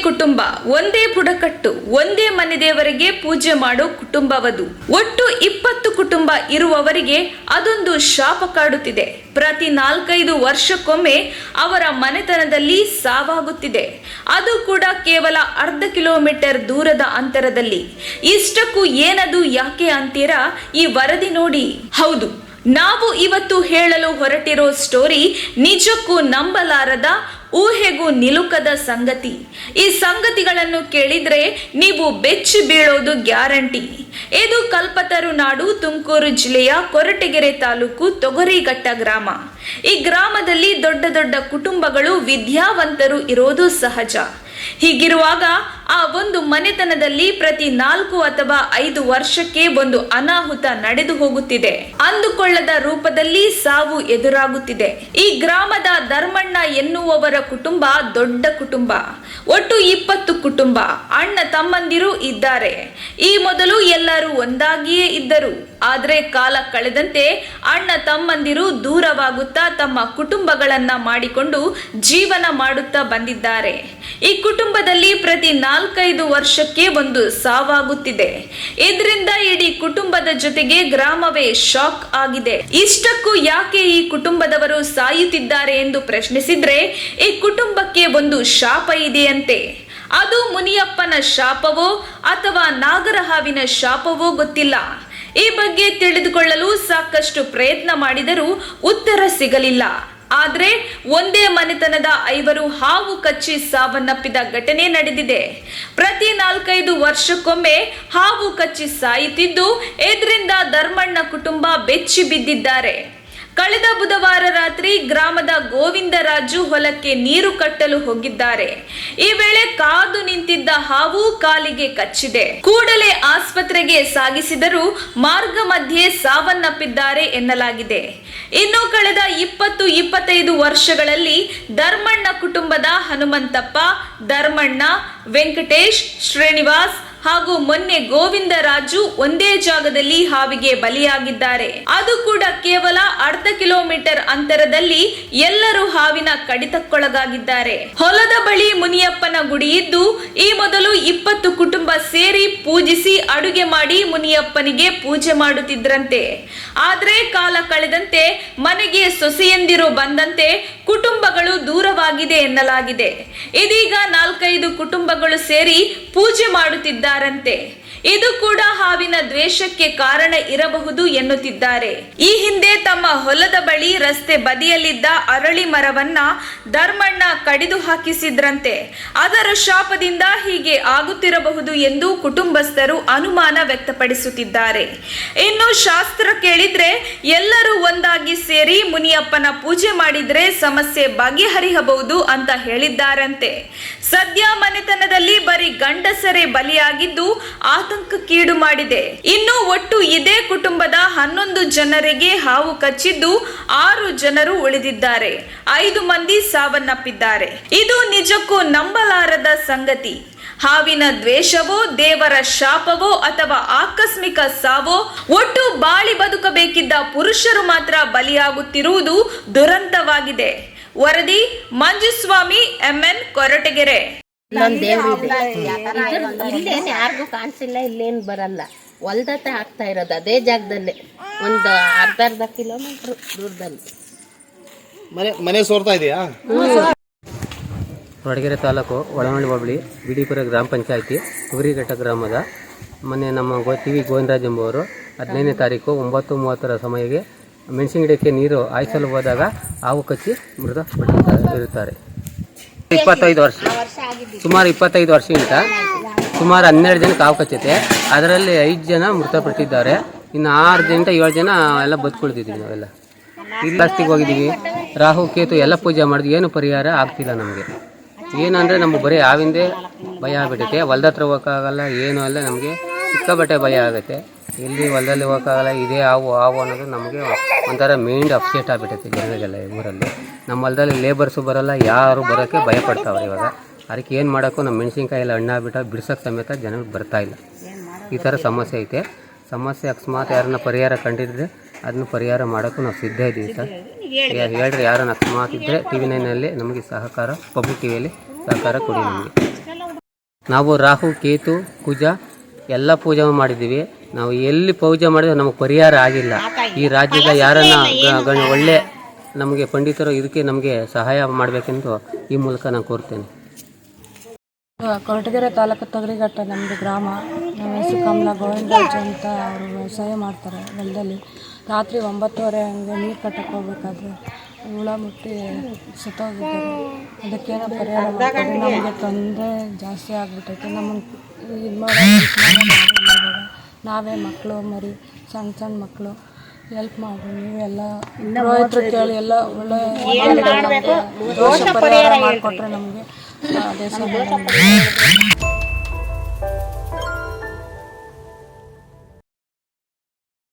ಕುಟುಂಬ, ಒಂದೇ ಬುಡಕಟ್ಟು, ಒಂದೇ ಮನೆ ದೇವರಿಗೆ ಪೂಜೆ ಮಾಡೋ ಕುಟುಂಬವದು. ಒಟ್ಟು 20 ಕುಟುಂಬ ಇರುವವರಿಗೆ ಅದೊಂದು ಶಾಪ ಕಾಡುತ್ತಿದೆ. ಪ್ರತಿ 4-5 ವರ್ಷಕ್ಕೊಮ್ಮೆ ಅವರ ಮನೆತನದಲ್ಲಿ ಸಾವಾಗುತ್ತಿದೆ. ಅದು ಕೂಡ ಕೇವಲ ಅರ್ಧ ಕಿಲೋಮೀಟರ್ ದೂರದ ಅಂತರದಲ್ಲಿ. ಇಷ್ಟಕ್ಕೂ ಏನದು ಯಾಕೆ ಅಂತೀರಾ? ಈ ವರದಿ ನೋಡಿ. ಹೌದು, ನಾವು ಇವತ್ತು ಹೇಳಲು ಹೊರಟಿರೋ ಸ್ಟೋರಿ ನಿಜಕ್ಕೂ ನಂಬಲಾರದ, ಊಹೆಗೂ ನಿಲುಕದ ಸಂಗತಿ. ಈ ಸಂಗತಿಗಳನ್ನು ಕೇಳಿದ್ರೆ ನೀವು ಬೆಚ್ಚಿ ಬೀಳೋದು ಗ್ಯಾರಂಟಿ. ಇದು ಕಲ್ಪತರು ನಾಡು, ತುಮಕೂರು ಜಿಲ್ಲೆಯ ಕೊರಟಗೆರೆ ತಾಲೂಕು ತೊಗರಿಘಟ್ಟ ಗ್ರಾಮ. ಈ ಗ್ರಾಮದಲ್ಲಿ ದೊಡ್ಡ ದೊಡ್ಡ ಕುಟುಂಬಗಳು, ವಿದ್ಯಾವಂತರು ಇರೋದು ಸಹಜ. ಹೀಗಿರುವಾಗ ಆ ಒಂದು ಮನೆತನದಲ್ಲಿ ಪ್ರತಿ 4 ಅಥವಾ 5 ವರ್ಷಕ್ಕೆ ಒಂದು ಅನಾಹುತ ನಡೆದು ಹೋಗುತ್ತಿದೆ. ಅಂದುಕೊಳ್ಳದ ರೂಪದಲ್ಲಿ ಸಾವು ಎದುರಾಗುತ್ತಿದೆ. ಈ ಗ್ರಾಮದ ಧರ್ಮಣ್ಣ ಎನ್ನುವವರ ಕುಟುಂಬ ದೊಡ್ಡ ಕುಟುಂಬ. ಒಟ್ಟು 20 ಕುಟುಂಬ, ಅಣ್ಣ ತಮ್ಮಂದಿರು ಇದ್ದಾರೆ. ಈ ಮೊದಲು ಎಲ್ಲರೂ ಒಂದಾಗಿಯೇ ಇದ್ದರು. ಆದ್ರೆ ಕಾಲ ಕಳೆದಂತೆ ಅಣ್ಣ ತಮ್ಮಂದಿರು ದೂರವಾಗುತ್ತಾ ತಮ್ಮ ಕುಟುಂಬಗಳನ್ನ ಮಾಡಿಕೊಂಡು ಜೀವನ ಮಾಡುತ್ತಾ ಬಂದಿದ್ದಾರೆ. ಈ ಕುಟುಂಬದಲ್ಲಿ ಪ್ರತಿ 4-5 ವರ್ಷಕ್ಕೆ ಒಂದು ಸಾವಾಗುತ್ತಿದೆ. ಇದರಿಂದ ಇಡೀ ಕುಟುಂಬದ ಜೊತೆಗೆ ಗ್ರಾಮವೇ ಶಾಕ್ ಆಗಿದೆ. ಇಷ್ಟಕ್ಕೂ ಯಾಕೆ ಈ ಕುಟುಂಬದವರು ಸಾಯುತ್ತಿದ್ದಾರೆ ಎಂದು ಪ್ರಶ್ನಿಸಿದ್ರೆ, ಈ ಕುಟುಂಬಕ್ಕೆ ಒಂದು ಶಾಪ ಇದೆಯಂತೆ. ಅದು ಮುನಿಯಪ್ಪನ ಶಾಪವೋ ಅಥವಾ ನಾಗರಹಾವಿನ ಶಾಪವೋ ಗೊತ್ತಿಲ್ಲ. ಈ ಬಗ್ಗೆ ತಿಳಿದುಕೊಳ್ಳಲು ಸಾಕಷ್ಟು ಪ್ರಯತ್ನ ಮಾಡಿದರೂ ಉತ್ತರ ಸಿಗಲಿಲ್ಲ. ಆದ್ರೆ ಒಂದೇ ಮನೆತನದ 5 ಹಾವು ಕಚ್ಚಿ ಸಾವನ್ನಪ್ಪಿದ ಘಟನೆ ನಡೆದಿದೆ. ಪ್ರತಿ 4-5 ವರ್ಷಕ್ಕೊಮ್ಮೆ ಹಾವು ಕಚ್ಚಿ ಸಾಯುತ್ತಿದ್ದು, ಇದರಿಂದ ಧರ್ಮಣ್ಣ ಕುಟುಂಬ ಬೆಚ್ಚಿ ಬಿದ್ದಿದ್ದಾರೆ. ಕಳೆದ ಬುಧವಾರ ರಾತ್ರಿ ಗ್ರಾಮದ ಗೋವಿಂದರಾಜು ಹೊಲಕ್ಕೆ ನೀರು ಕಟ್ಟಲು ಹೋಗಿದ್ದಾರೆ. ಈ ವೇಳೆ ಕಾದು ನಿಂತಿದ್ದ ಹಾವು ಕಾಲಿಗೆ ಕಚ್ಚಿದೆ. ಕೂಡಲೇ ಆಸ್ಪತ್ರೆಗೆ ಸಾಗಿಸಿದರೂ ಮಾರ್ಗ ಮಧ್ಯೆ ಸಾವನ್ನಪ್ಪಿದ್ದಾರೆ ಎನ್ನಲಾಗಿದೆ. ಇನ್ನು ಕಳೆದ 20-25 ವರ್ಷಗಳಲ್ಲಿ ಧರ್ಮಣ್ಣ ಕುಟುಂಬದ ಹನುಮಂತಪ್ಪ, ಧರ್ಮಣ್ಣ, ವೆಂಕಟೇಶ್, ಶ್ರೀನಿವಾಸ್ ಹಾಗೂ ಮೊನ್ನೆ ಗೋವಿಂದರಾಜು ಒಂದೇ ಜಾಗದಲ್ಲಿ ಹಾವಿಗೆ ಬಲಿಯಾಗಿದ್ದಾರೆ. ಅದು ಕೂಡ ಕೇವಲ ಅರ್ಧ ಕಿಲೋಮೀಟರ್ ಅಂತರದಲ್ಲಿ. ಎಲ್ಲರೂ ಹಾವಿನ ಕಡಿತಕ್ಕೊಳಗಾಗಿದ್ದಾರೆ. ಹೊಲದ ಬಳಿ ಮುನಿಯಪ್ಪನ ಗುಡಿ ಇದ್ದು, ಈ ಮೊದಲು 20 ಕುಟುಂಬ ಸೇರಿ ಪೂಜಿಸಿ ಅಡುಗೆ ಮಾಡಿ ಮುನಿಯಪ್ಪನಿಗೆ ಪೂಜೆ ಮಾಡುತ್ತಿದ್ರಂತೆ. ಆದ್ರೆ ಕಾಲ ಕಳೆದಂತೆ ಮನೆಗೆ ಸೊಸೆಯಂದಿರು ಬಂದಂತೆ ಕುಟುಂಬಗಳು ದೂರವಾಗಿದೆ ಎನ್ನಲಾಗಿದೆ. ಇದೀಗ 4-5 ಕುಟುಂಬಗಳು ಸೇರಿ ಪೂಜೆ ಮಾಡುತ್ತಿದ್ದಾರಂತೆ. ಇದು ಕೂಡ ಹಾವಿನ ದ್ವೇಷಕ್ಕೆ ಕಾರಣ ಇರಬಹುದು ಎನ್ನುತ್ತಿದ್ದಾರೆ. ಈ ಹಿಂದೆ ತಮ್ಮ ಹೊಲದ ಬಳಿ ರಸ್ತೆ ಬದಿಯಲ್ಲಿದ್ದ ಅರಳಿ ಮರವನ್ನ ಧರ್ಮಣ್ಣ ಕಡಿದು ಹಾಕಿಸಿದ್ರಂತೆ. ಅದರ ಶಾಪದಿಂದ ಹೀಗೆ ಆಗುತ್ತಿರಬಹುದು ಎಂದು ಕುಟುಂಬಸ್ಥರು ಅನುಮಾನ ವ್ಯಕ್ತಪಡಿಸುತ್ತಿದ್ದಾರೆ. ಇನ್ನು ಶಾಸ್ತ್ರ ಕೇಳಿದ್ರೆ ಎಲ್ಲರೂ ಒಂದಾಗಿ ಸೇರಿ ಮುನಿಯಪ್ಪನ ಪೂಜೆ ಮಾಡಿದ್ರೆ ಸಮಸ್ಯೆ ಬಗೆಹರಿಯಬಹುದು ಅಂತ ಹೇಳಿದ್ದಾರಂತೆ. ಸದ್ಯ ಮನೆತನದಲ್ಲಿ ಬರೀ ಗಂಡಸರೇ ಬಲಿಯಾಗಿದ್ದು ಆತಂಕಕ್ಕೀಡು ಮಾಡಿದೆ. ಇನ್ನು ಒಟ್ಟು ಇದೇ ಕುಟುಂಬದ 11 ಜನರಿಗೆ ಹಾವು ಕಚ್ಚಿದ್ದು 6 ಜನರು ಉಳಿದಿದ್ದಾರೆ. 5 ಮಂದಿ ಸಾವನ್ನಪ್ಪಿದ್ದಾರೆ. ಇದು ನಿಜಕ್ಕೂ ನಂಬಲಾರದ ಸಂಗತಿ. ಹಾವಿನ ದ್ವೇಷವೋ, ದೇವರ ಶಾಪವೋ ಅಥವಾ ಆಕಸ್ಮಿಕ ಸಾವೋ, ಒಟ್ಟು ಬಾಳಿ ಬದುಕಬೇಕಿದ್ದ ಪುರುಷರು ಮಾತ್ರ ಬಲಿಯಾಗುತ್ತಿರುವುದು ದುರಂತವಾಗಿದೆ. ವರದಿ ಮಂಜುಸ್ವಾಮಿ, MN, ಕೊರಟಗೆರೆ. ಇಲ್ಲೇನು ಯಾರಿಗೂ ಕಾಣಿಸಿಲ್ಲ, ಇಲ್ಲೇನು ಬರಲ್ಲ. ಹೊಲ್ದತ್ತೆ ಆಗ್ತಾ ಇರೋದು ಅದೇ ಜಾಗದಲ್ಲೇ, ಒಂದು ಅರ್ಧ ಕಿಲೋಮೀಟರ್ ದೂರದಲ್ಲಿ ಮನೆ ಸೋರ್ತಾ ಇದೆಯಾ? ಕೊರಟಗೆರೆ ತಾಲೂಕು ಒಳಮಳ್ಳಿ ಹೋಬಳಿ ಬಿಡಿಪುರ ಗ್ರಾಮ ಪಂಚಾಯಿತಿ ತೊಗರಿಘಟ್ಟ ಗ್ರಾಮದ ಮೊನ್ನೆ ನಮ್ಮ ಗೋವಿಂದರಾಜ್ ಎಂಬುವರು 15ನೇ ತಾರೀಕು 9:30 ಸಮಯಕ್ಕೆ ಮೆಣಸಿನ ಗಿಡಕ್ಕೆ ನೀರು ಹಾಯಿಸಲು ಹೋದಾಗ ಹಾವು ಕಚ್ಚಿ ಮೃತಪಟ್ಟಿರುತ್ತಾರೆ. 25 ವರ್ಷ, ಸುಮಾರು 25 ವರ್ಷದಿಂದ ಸುಮಾರು 12 ಜನಕ್ಕೆ ಹಾವು ಕಚ್ಚುತ್ತೆ. ಅದರಲ್ಲಿ 5 ಜನ ಮೃತಪಟ್ಟಿದ್ದಾರೆ. ಇನ್ನು 6 ಜನರಿಂದ 7 ಜನ ಎಲ್ಲ ಬದುಕೊಳ್ತಿದ್ದೀವಿ. ನಾವೆಲ್ಲ ಇಲ್ಲಾಸ್ತಿಗೆ ಹೋಗಿದ್ದೀವಿ, ರಾಹು ಕೇತು ಎಲ್ಲ ಪೂಜೆ ಮಾಡಿದ್ವಿ, ಏನು ಪರಿಹಾರ ಆಗ್ತಿಲ್ಲ ನಮಗೆ. ಏನಂದರೆ ನಮಗೆ ಬರೀ ಹಾವಿಂದೇ ಭಯ ಆಗ್ಬಿಟ್ಟೈತೆ. ಹೊಲ್ದ ಹತ್ರ ಹೋಗೋಕ್ಕಾಗಲ್ಲ, ಏನೂ ಅಲ್ಲ, ನಮಗೆ ಸಿಕ್ಕಾಬಟ್ಟೆ ಭಯ ಆಗುತ್ತೆ. ಇಲ್ಲಿ ಹೊಲದಲ್ಲಿ ಹೋಗೋಕ್ಕಾಗಲ್ಲ, ಇದೇ ಹಾವು ಅನ್ನೋದು ನಮಗೆ ಒಂಥರ ಮೈಂಡ್ ಅಪ್ಸೆಟ್ ಆಗಿಬಿಟ್ಟೈತೆ ಜನರಿಗೆಲ್ಲ. ಊರಲ್ಲಿ ನಮ್ಮ ಹೊಲದಲ್ಲಿ ಲೇಬರ್ಸು ಬರೋಲ್ಲ, ಯಾರು ಬರೋಕ್ಕೆ ಭಯ ಪಡ್ತಾವ್ರೆ ಇವಾಗ. ಅದಕ್ಕೆ ಏನು ಮಾಡೋಕ್ಕೂ ನಮ್ಮ ಮೆಣಸಿನ್ಕಾಯಿ ಎಲ್ಲ ಹಣ್ಣಾಗ್ಬಿಟ್ಟು ಬಿಡ್ಸೋಕ್ಕೆ ಸಮೇತ ಜನಕ್ಕೆ ಬರ್ತಾಯಿಲ್ಲ. ಈ ಥರ ಸಮಸ್ಯೆ ಐತೆ. ಸಮಸ್ಯೆ ಅಕಸ್ಮಾತ್ ಯಾರನ್ನ ಪರಿಹಾರ ಕಂಡಿದ್ರೆ ಅದನ್ನ ಪರಿಹಾರ ಮಾಡೋಕ್ಕೂ ನಾವು ಸಿದ್ಧ ಇದ್ದೀವಿ ಸರ್. ಹೇಳ್ರಿ, ಯಾರನ್ನ ಅಕಸ್ಮಾತ್ ಇದ್ದರೆ TV9ನಲ್ಲಿ ನಮಗೆ ಸಹಕಾರ, ಪಬ್ಲಿಕ್ ಟಿವಿಯಲ್ಲಿ ಸಹಕಾರ ಕೊಡಿ ನಮಗೆ. ನಾವು ರಾಹು ಕೇತು ಕುಜ ಎಲ್ಲ ಪೂಜೆ ಮಾಡಿದ್ದೀವಿ. ನಾವು ಎಲ್ಲಿ ಪೂಜೆ ಮಾಡಿದ್ರೆ ನಮಗೆ ಪರಿಹಾರ ಆಗಿಲ್ಲ. ಈ ರಾಜ್ಯದ ಯಾರನ್ನ ಒಳ್ಳೆ ನಮಗೆ ಪಂಡಿತರು ಇದಕ್ಕೆ ನಮಗೆ ಸಹಾಯ ಮಾಡಬೇಕೆಂದು ಈ ಮೂಲಕ ನಾನು ಕೋರ್ತೇನೆ. ಕೊರಟಗೆರೆ ತಾಲೂಕು ತೊಗರಿಘಟ್ಟ ನಮ್ಮದು ಗ್ರಾಮ. ನಮ್ಮ ಹೆಸರು ಕಮಲ ಗೋವಿಂದರಾಜ್ ಅಂತ. ಅವರು ವ್ಯವಸಾಯ ಮಾಡ್ತಾರೆ ಹೊಲದಲ್ಲಿ. ರಾತ್ರಿ 9:30 ಹಂಗೆ ನೀರು ಕಟ್ಟಕ್ಕೆ ಹೋಗ್ಬೇಕಾದ್ರೆ ಹುಳ ಮುಟ್ಟಿ ಸುತ್ತೋಗಿದ್ದಾರೆ. ಅದಕ್ಕೇನೋ ಪರಿಹಾರ ಮಾಡ್ತಾರೆ. ನಮಗೆ ತೊಂದರೆ ಜಾಸ್ತಿ ಆಗಿಬಿಟ್ಟೈತೆ. ನಮ್ಮನ್ನು ಇದು ಮಾಡೋ ನಾವೇ ಮಕ್ಕಳು ಮರಿ ಸಣ್ಣ ಮಕ್ಕಳು ಹೆಲ್ಪ್ ಮಾಡಿ. ನೀವೆಲ್ಲ ರೈತರು ಕೇಳಿ ಎಲ್ಲ ಒಳ್ಳೆ ದೋಷ ಪರಿಹಾರ ಮಾಡಿಕೊಟ್ರೆ ನಮಗೆ ದೇಶ